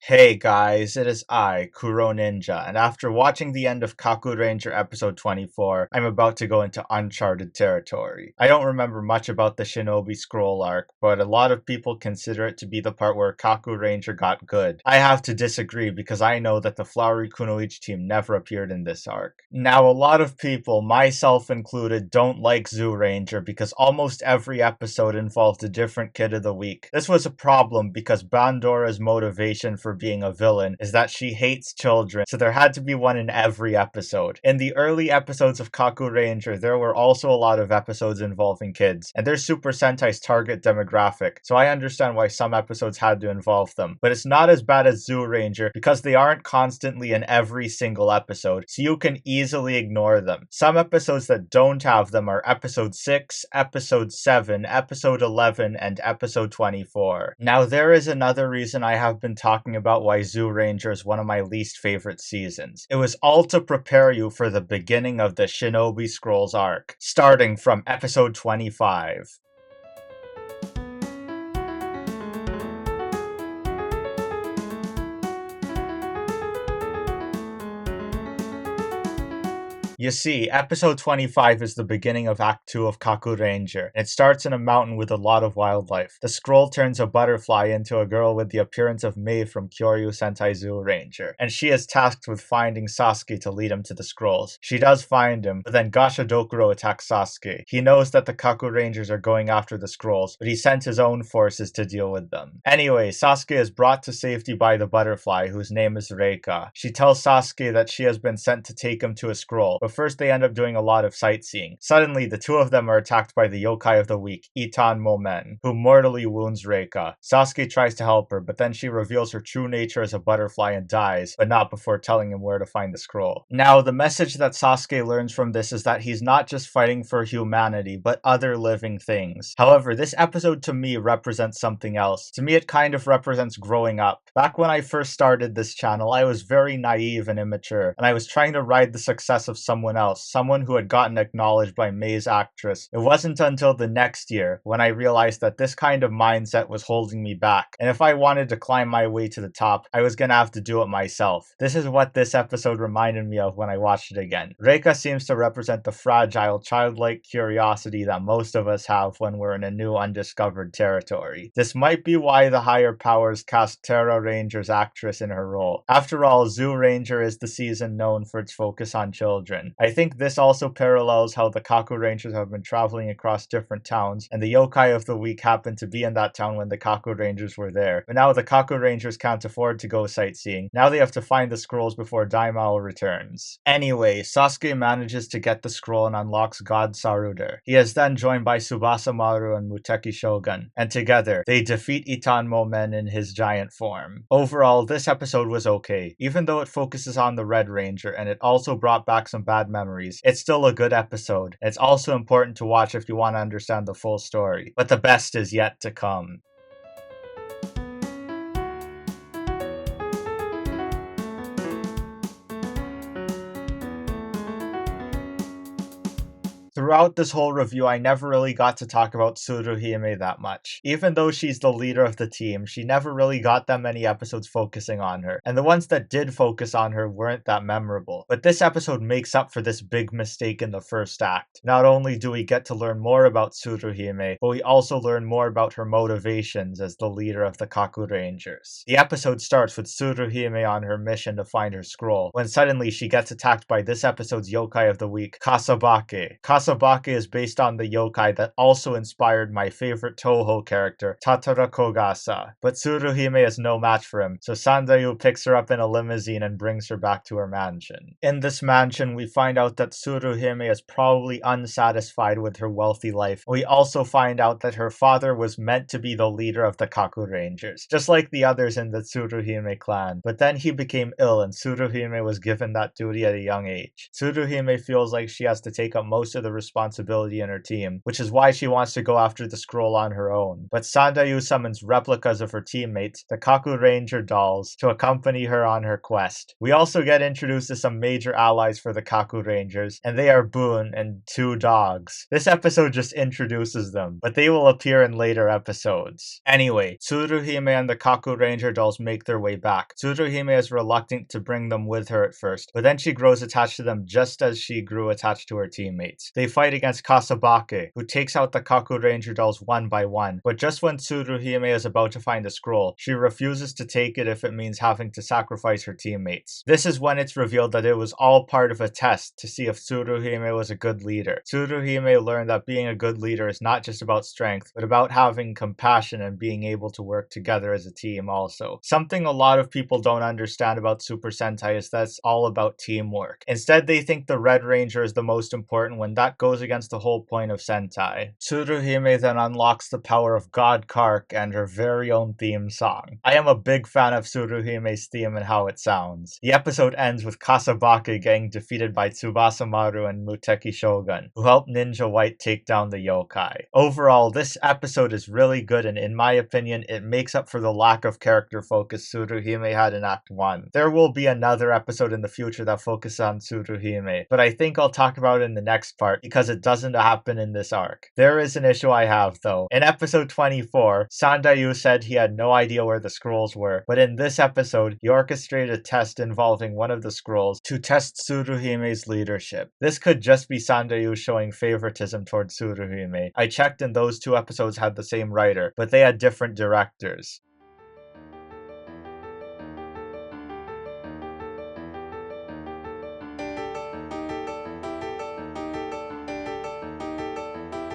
Hey guys, it is I, Kuroninja, and after watching the end of Kakuranger episode 24, I'm about to go into uncharted territory. I don't remember much about the Shinobi Scroll arc, but a lot of people consider it to be the part where Kakuranger got good. I have to disagree because I know that the Flowery Kunoichi team never appeared in this arc. Now, a lot of people, myself included, don't like Zyuranger because almost every episode involved a different kid of the week. This was a problem because Bandora's motivation for being a villain is that she hates children, so there had to be one in every episode. In the early episodes of Kakuranger, there were also a lot of episodes involving kids, and they're Super Sentai's target demographic, so I understand why some episodes had to involve them. But it's not as bad as Zyuranger because they aren't constantly in every single episode, so you can easily ignore them. Some episodes that don't have them are episode 6, episode 7, episode 11, and episode 24. Now there is another reason I have been talking about why Zyuranger is one of my least favorite seasons. It was all to prepare you for the beginning of the Shinobi Scrolls arc, starting from episode 25. You see, episode 25 is the beginning of Act 2 of Kakuranger. It starts in a mountain with a lot of wildlife. The scroll turns a butterfly into a girl with the appearance of Mei from Kyoryu Sentai Zyuranger, and she is tasked with finding Sasuke to lead him to the scrolls. She does find him, but then Gasha Dokuro attacks Sasuke. He knows that the Kakurangers are going after the scrolls, but he sent his own forces to deal with them. Anyway, Sasuke is brought to safety by the butterfly, whose name is Reika. She tells Sasuke that she has been sent to take him to a scroll, but first they end up doing a lot of sightseeing. Suddenly, the two of them are attacked by the yokai of the week, Itan Momen, who mortally wounds Reika. Sasuke tries to help her, but then she reveals her true nature as a butterfly and dies, but not before telling him where to find the scroll. Now, the message that Sasuke learns from this is that he's not just fighting for humanity, but other living things. However, this episode to me represents something else. To me, it kind of represents growing up. Back when I first started this channel, I was very naive and immature, and I was trying to ride the success of someone else, someone who had gotten acknowledged by Mei's actress. It wasn't until the next year when I realized that this kind of mindset was holding me back, and if I wanted to climb my way to the top, I was gonna have to do it myself. This is what this episode reminded me of when I watched it again. Reika seems to represent the fragile, childlike curiosity that most of us have when we're in a new undiscovered territory. This might be why the higher powers cast Terra Ranger's actress in her role. After all, Zyuranger is the season known for its focus on children. I think this also parallels how the Kakurangers have been traveling across different towns, and the yokai of the week happened to be in that town when the Kakurangers were there. But now the Kakurangers can't afford to go sightseeing. Now they have to find the scrolls before Daimao returns. Anyway, Sasuke manages to get the scroll and unlocks God Saruder. He is then joined by Tsubasa Maru and Muteki Shogun, and together, they defeat Itan Momen in his giant form. Overall, this episode was okay. Even though it focuses on the Red Ranger, and it also brought back some bad memories, it's still a good episode. It's also important to watch if you want to understand the full story. But the best is yet to come. Throughout this whole review, I never really got to talk about Tsuruhime that much. Even though she's the leader of the team, she never really got that many episodes focusing on her, and the ones that did focus on her weren't that memorable. But this episode makes up for this big mistake in the first act. Not only do we get to learn more about Tsuruhime, but we also learn more about her motivations as the leader of the Kakurangers. The episode starts with Tsuruhime on her mission to find her scroll, when suddenly she gets attacked by this episode's yokai of the week, Kasabake. Kasabake is based on the yokai that also inspired my favorite Toho character, Tatara Kogasa. But Tsuruhime is no match for him, so Sandayu picks her up in a limousine and brings her back to her mansion. In this mansion, we find out that Tsuruhime is probably unsatisfied with her wealthy life. We also find out that her father was meant to be the leader of the Kakurangers, just like the others in the Tsuruhime clan. But then he became ill and Tsuruhime was given that duty at a young age. Tsuruhime feels like she has to take up most of the responsibility in her team, which is why she wants to go after the scroll on her own. But Sandayu summons replicas of her teammates, the Kakuranger dolls, to accompany her on her quest. We also get introduced to some major allies for the Kakurangers, and they are Boon and two dogs. This episode just introduces them, but they will appear in later episodes. Anyway, Tsuruhime and the Kakuranger dolls make their way back. Tsuruhime is reluctant to bring them with her at first, but then she grows attached to them just as she grew attached to her teammates. They fight against Kasabake, who takes out the Kakuranger dolls one by one, but just when Tsuruhime is about to find a scroll, she refuses to take it if it means having to sacrifice her teammates. This is when it's revealed that it was all part of a test to see if Tsuruhime was a good leader. Tsuruhime learned that being a good leader is not just about strength, but about having compassion and being able to work together as a team also. Something a lot of people don't understand about Super Sentai is that it's all about teamwork. Instead, they think the Red Ranger is the most important when that goes against the whole point of Sentai. Tsuruhime then unlocks the power of God Kark and her very own theme song. I am a big fan of Tsuruhime's theme and how it sounds. The episode ends with Kasabake getting defeated by Tsubasa Maru and Muteki Shogun, who help Ninja White take down the yokai. Overall, this episode is really good, and in my opinion, it makes up for the lack of character focus Tsuruhime had in Act 1. There will be another episode in the future that focuses on Tsuruhime, but I think I'll talk about it in the next part because it doesn't happen in this arc. There is an issue I have though. In episode 24, Sandayu said he had no idea where the scrolls were, but in this episode, he orchestrated a test involving one of the scrolls to test Tsuruhime's leadership. This could just be Sandayu showing favoritism towards Tsuruhime. I checked and those two episodes had the same writer, but they had different directors.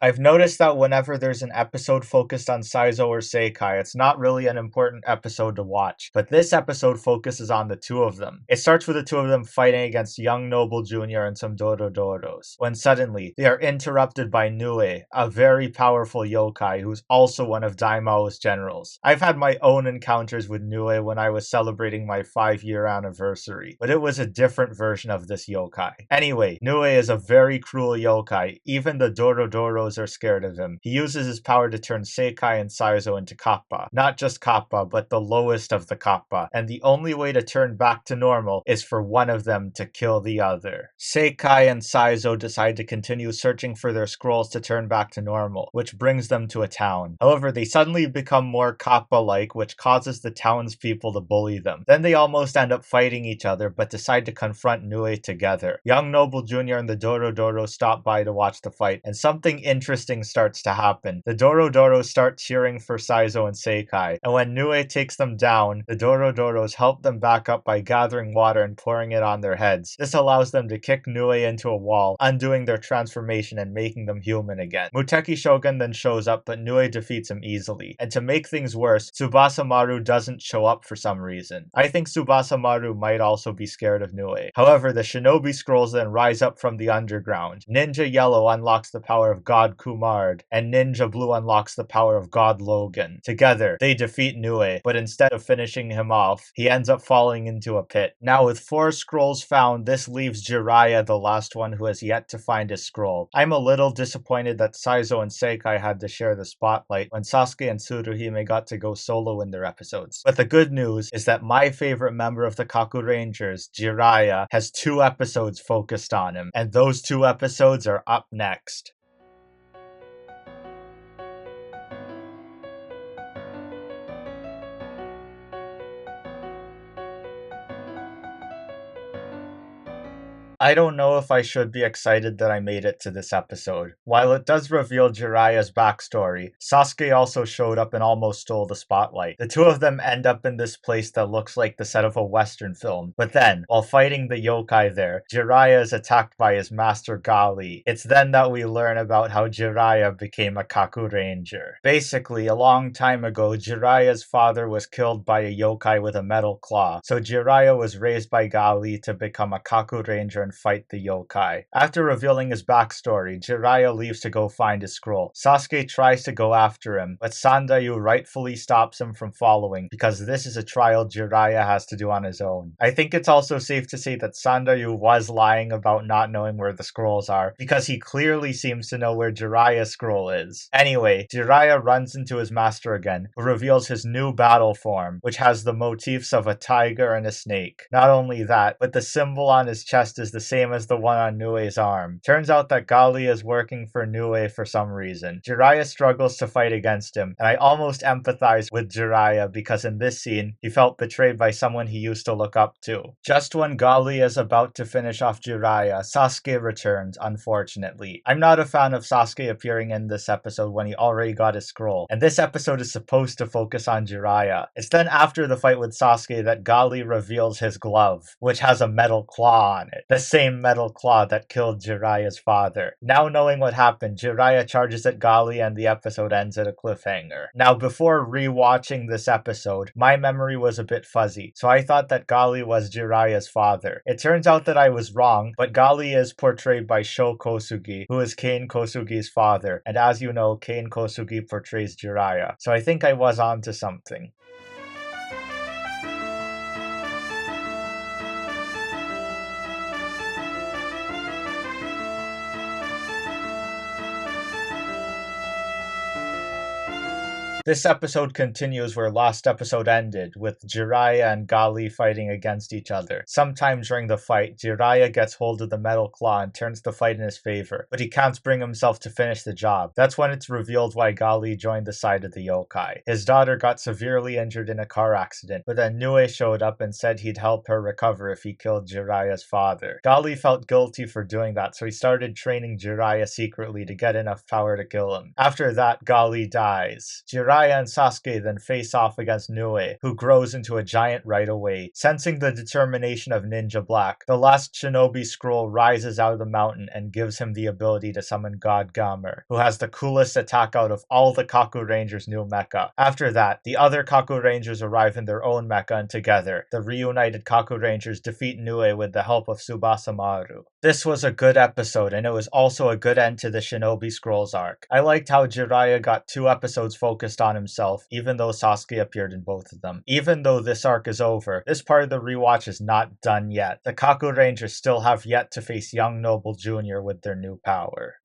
I've noticed that whenever there's an episode focused on Saizo or Seikai, it's not really an important episode to watch, but this episode focuses on the two of them. It starts with the two of them fighting against Young Noble Jr. and some Dorodoros, when suddenly they are interrupted by Nue, a very powerful yokai who's also one of Daimao's generals. I've had my own encounters with Nue when I was celebrating my 5-year anniversary, but it was a different version of this yokai. Anyway, Nue is a very cruel yokai. Even the Dorodoros are scared of him. He uses his power to turn Seikai and Saizo into Kappa. Not just Kappa, but the lowest of the Kappa. And the only way to turn back to normal is for one of them to kill the other. Seikai and Saizo decide to continue searching for their scrolls to turn back to normal, which brings them to a town. However, they suddenly become more Kappa-like, which causes the townspeople to bully them. Then they almost end up fighting each other, but decide to confront Nue together. Young Noble Jr. and the Dorodoro stop by to watch the fight, and something interesting starts to happen. The Dorodoros start cheering for Saizo and Seikai, and when Nue takes them down, the Dorodoros help them back up by gathering water and pouring it on their heads. This allows them to kick Nue into a wall, undoing their transformation and making them human again. Muteki Shogun then shows up, but Nue defeats him easily. And to make things worse, Tsubasa Maru doesn't show up for some reason. I think Tsubasa Maru might also be scared of Nue. However, the Shinobi Scrolls then rise up from the underground. Ninja Yellow unlocks the power of God Kumard, and Ninja Blue unlocks the power of God Logan. Together, they defeat Nue, but instead of finishing him off, he ends up falling into a pit. Now, with 4 scrolls found, this leaves Jiraiya the last one who has yet to find his scroll. I'm a little disappointed that Saizo and Seikai had to share the spotlight when Sasuke and Tsuruhime got to go solo in their episodes. But the good news is that my favorite member of the Kakurangers, Jiraiya, has 2 episodes focused on him, and those 2 episodes are up next. I don't know if I should be excited that I made it to this episode. While it does reveal Jiraiya's backstory, Sasuke also showed up and almost stole the spotlight. The two of them end up in this place that looks like the set of a Western film. But then, while fighting the yokai there, Jiraiya is attacked by his master Gali. It's then that we learn about how Jiraiya became a Kakuranger. Basically, a long time ago, Jiraiya's father was killed by a yokai with a metal claw, so Jiraiya was raised by Gali to become a Kakuranger and fight the yokai. After revealing his backstory, Jiraiya leaves to go find his scroll. Sasuke tries to go after him, but Sandayu rightfully stops him from following because this is a trial Jiraiya has to do on his own. I think it's also safe to say that Sandayu was lying about not knowing where the scrolls are, because he clearly seems to know where Jiraiya's scroll is. Anyway, Jiraiya runs into his master again, who reveals his new battle form, which has the motifs of a tiger and a snake. Not only that, but the symbol on his chest is the same as the one on Nue's arm. Turns out that Gali is working for Nue for some reason. Jiraiya struggles to fight against him, and I almost empathize with Jiraiya because in this scene, he felt betrayed by someone he used to look up to. Just when Gali is about to finish off Jiraiya, Sasuke returns, unfortunately. I'm not a fan of Sasuke appearing in this episode when he already got his scroll, and this episode is supposed to focus on Jiraiya. It's then after the fight with Sasuke that Gali reveals his glove, which has a metal claw on it. The same metal claw that killed Jiraiya's father. Now knowing what happened, Jiraiya charges at Gali and the episode ends at a cliffhanger. Now before rewatching this episode, my memory was a bit fuzzy, so I thought that Gali was Jiraiya's father. It turns out that I was wrong, but Gali is portrayed by Sho Kosugi, who is Kane Kosugi's father, and as you know, Kane Kosugi portrays Jiraiya. So I think I was onto something. This episode continues where last episode ended, with Jiraiya and Gali fighting against each other. Sometime during the fight, Jiraiya gets hold of the metal claw and turns the fight in his favor, but he can't bring himself to finish the job. That's when it's revealed why Gali joined the side of the yokai. His daughter got severely injured in a car accident, but then Nue showed up and said he'd help her recover if he killed Jiraiya's father. Gali felt guilty for doing that, so he started training Jiraiya secretly to get enough power to kill him. After that, Gali dies. Jiraiya and Sasuke then face off against Nue, who grows into a giant right away. Sensing the determination of Ninja Black, the last shinobi scroll rises out of the mountain and gives him the ability to summon God Gamer, who has the coolest attack out of all the Kakurangers' new mecha. After that, the other Kakurangers arrive in their own mecha and together, the reunited Kakurangers defeat Nue with the help of Tsubasa Maru. This was a good episode, and it was also a good end to the Shinobi Scrolls arc. I liked how Jiraiya got 2 episodes focused on himself, even though Sasuke appeared in both of them. Even though this arc is over, this part of the rewatch is not done yet. The Kakurangers still have yet to face Young Noble Jr. with their new power.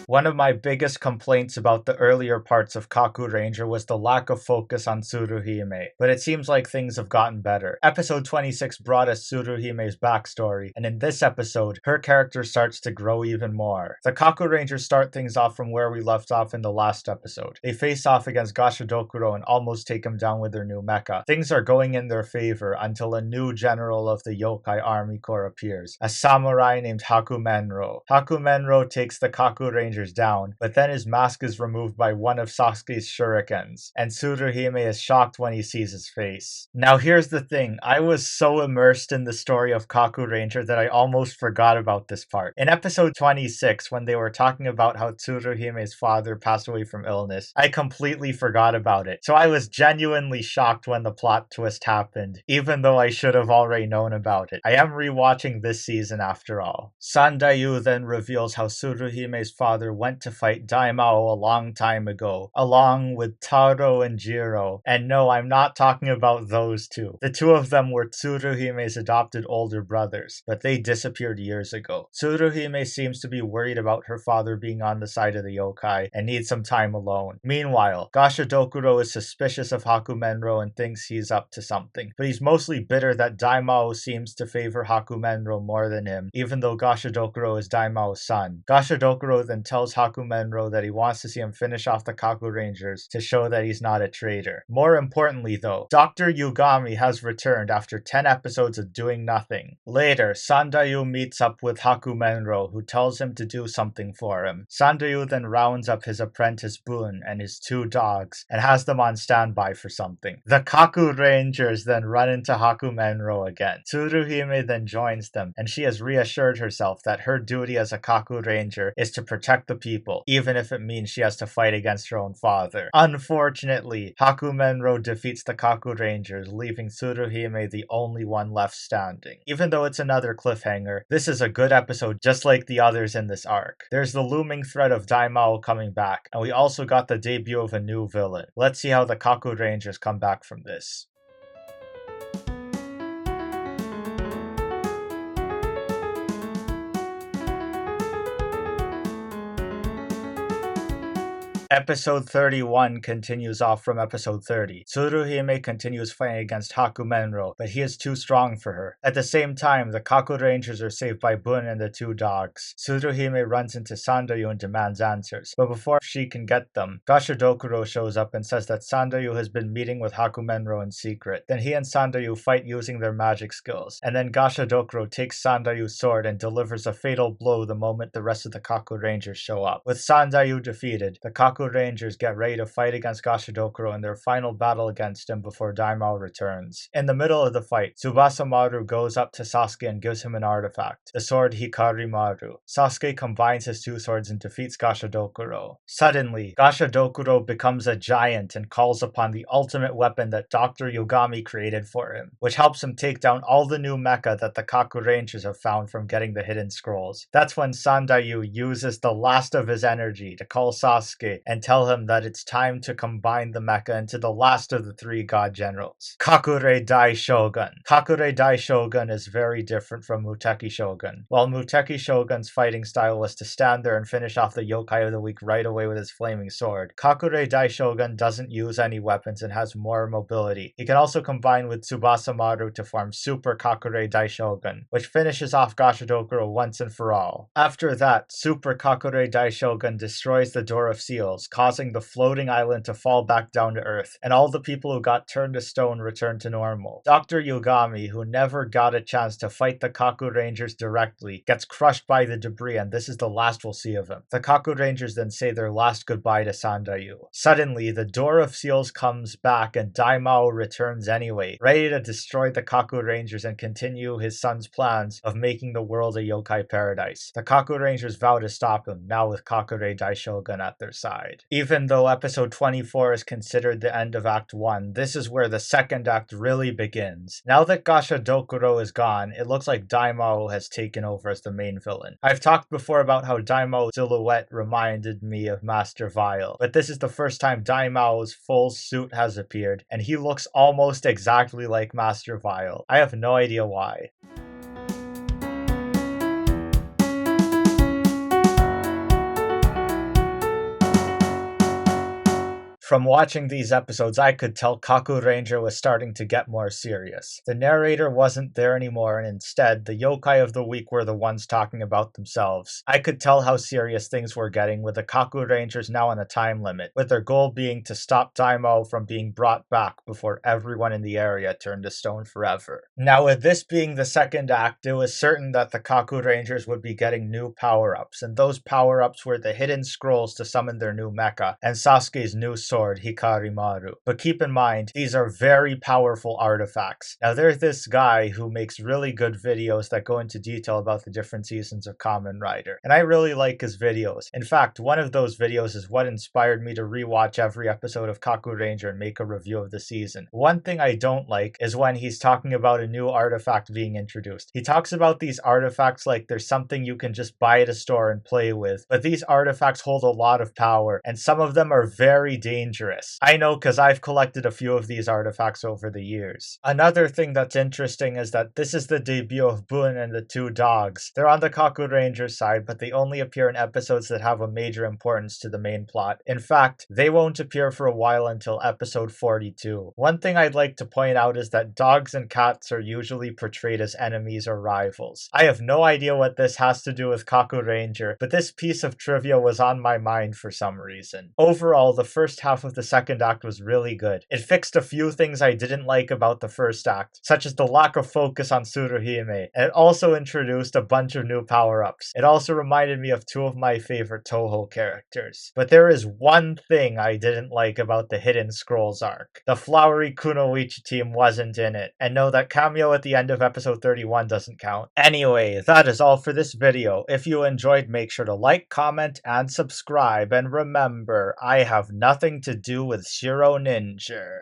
One of my biggest complaints about the earlier parts of Kakuranger was the lack of focus on Tsuruhime, but it seems like things have gotten better. Episode 26 brought us Tsuruhime's backstory, and in this episode, her character starts to grow even more. The Kakurangers start things off from where we left off in the last episode. They face off against Gashadokuro and almost take him down with their new mecha. Things are going in their favor until a new general of the Yokai Army Corps appears, a samurai named Hakumenro. Hakumenro takes the Kakurangers down, but then his mask is removed by one of Sasuke's shurikens, and Tsuruhime is shocked when he sees his face. Now here's the thing, I was so immersed in the story of Kakuranger that I almost forgot about this part. In episode 26, when they were talking about how Tsuruhime's father passed away from illness, I completely forgot about it. So I was genuinely shocked when the plot twist happened, even though I should have already known about it. I am rewatching this season after all. Sandayu then reveals how Tsuruhime's father went to fight Daimao a long time ago, along with Taro and Jiro. And no, I'm not talking about those two. The two of them were Tsuruhime's adopted older brothers, but they disappeared years ago. Tsuruhime seems to be worried about her father being on the side of the yokai and needs some time alone. Meanwhile, Gashadokuro is suspicious of Hakumenro and thinks he's up to something, but he's mostly bitter that Daimao seems to favor Hakumenro more than him, even though Gashadokuro is Daimao's son. Gashadokuro then tells Hakumenro that he wants to see him finish off the Kakurangers to show that he's not a traitor. More importantly though, Dr. Yugami has returned after 10 episodes of doing nothing. Later, Sandayu meets up with Hakumenro, who tells him to do something for him. Sandayu then rounds up his apprentice Bun and his 2 dogs and has them on standby for something. The Kakurangers then run into Hakumenro again. Tsuruhime then joins them, and she has reassured herself that her duty as a Kakuranger is to protect protect the people, even if it means she has to fight against her own father. Unfortunately, Hakumenro defeats the Kakurangers, leaving Tsuruhime the only one left standing. Even though it's another cliffhanger, this is a good episode just like the others in this arc. There's the looming threat of Daimao coming back, and we also got the debut of a new villain. Let's see how the Kakurangers come back from this. Episode 31 continues off from episode 30. Tsuruhime continues fighting against Hakumenro, but he is too strong for her. At the same time, the Kakurangers are saved by Bun and the two dogs. Tsuruhime runs into Sandayu and demands answers, but before she can get them, Gashadokuro shows up and says that Sandayu has been meeting with Hakumenro in secret. Then he and Sandayu fight using their magic skills, and then Gashadokuro takes Sandayu's sword and delivers a fatal blow the moment the rest of the Kakurangers show up. With Sandayu defeated, the Kakurangers get ready to fight against Gashadokuro in their final battle against him before Daimao returns. In the middle of the fight, Tsubasa Maru goes up to Sasuke and gives him an artifact, the sword Hikarimaru. Sasuke combines his two swords and defeats Gashadokuro. Suddenly, Gashadokuro becomes a giant and calls upon the ultimate weapon that Dr. Yogami created for him, which helps him take down all the new mecha that the Kakurangers have found from getting the hidden scrolls. That's when Sandayu uses the last of his energy to call Sasuke and tell him that it's time to combine the mecha into the last of the three god generals, Kakure Dai Shogun. Kakure Dai Shogun is very different from Muteki Shogun. While Muteki Shogun's fighting style was to stand there and finish off the yokai of the week right away with his flaming sword, Kakure Dai Shogun doesn't use any weapons and has more mobility. He can also combine with Tsubasa Maru to form Super Kakure Dai Shogun, which finishes off Gashadokuro once and for all. After that, Super Kakure Dai Shogun destroys the Door of Seals, causing the floating island to fall back down to Earth, and all the people who got turned to stone return to normal. Dr. Yogami, who never got a chance to fight the Kakurangers directly, gets crushed by the debris, and this is the last we'll see of him. The Kakurangers then say their last goodbye to Sandayu. Suddenly, the Door of Seals comes back and Daimao returns anyway, ready to destroy the Kakurangers and continue his son's plans of making the world a yokai paradise. The Kakurangers vow to stop him, now with Kakure Dai Shogun at their side. Even though episode 24 is considered the end of Act 1, this is where the second act really begins. Now that Gashadokuro is gone, it looks like Daimao has taken over as the main villain. I've talked before about how Daimao's silhouette reminded me of Master Vile, but this is the first time Daimao's full suit has appeared, and he looks almost exactly like Master Vile. I have no idea why. From watching these episodes, I could tell Kakuranger was starting to get more serious. The narrator wasn't there anymore, and instead, the yokai of the week were the ones talking about themselves. I could tell how serious things were getting, with the Kakurangers now on a time limit, with their goal being to stop Daimao from being brought back before everyone in the area turned to stone forever. Now, with this being the second act, it was certain that the Kakurangers would be getting new power-ups, and those power-ups were the hidden scrolls to summon their new mecha, and Sasuke's new sword, Hikarimaru. But keep in mind, these are very powerful artifacts. Now there's this guy who makes really good videos that go into detail about the different seasons of Kamen Rider, and I really like his videos. In fact, one of those videos is what inspired me to rewatch every episode of Kakuranger and make a review of the season. One thing I don't like is when he's talking about a new artifact being introduced. He talks about these artifacts like there's something you can just buy at a store and play with, but these artifacts hold a lot of power, and some of them are very dangerous. I know because I've collected a few of these artifacts over the years. Another thing that's interesting is that this is the debut of Bun and the two dogs. They're on the Kakuranger side, but they only appear in episodes that have a major importance to the main plot. In fact, they won't appear for a while until episode 42. One thing I'd like to point out is that dogs and cats are usually portrayed as enemies or rivals. I have no idea what this has to do with Kakuranger, but this piece of trivia was on my mind for some reason. Overall, the first half half of the second act was really good. It fixed a few things I didn't like about the first act, such as the lack of focus on Tsuruhime, and it also introduced a bunch of new power-ups. It also reminded me of two of my favorite Toho characters. But there is one thing I didn't like about the Hidden Scrolls arc. The flowery Kunoichi team wasn't in it, and no, that cameo at the end of episode 31 doesn't count. Anyway, that is all for this video. If you enjoyed, make sure to like, comment, and subscribe, and remember, I have nothing to do with Kuroninja.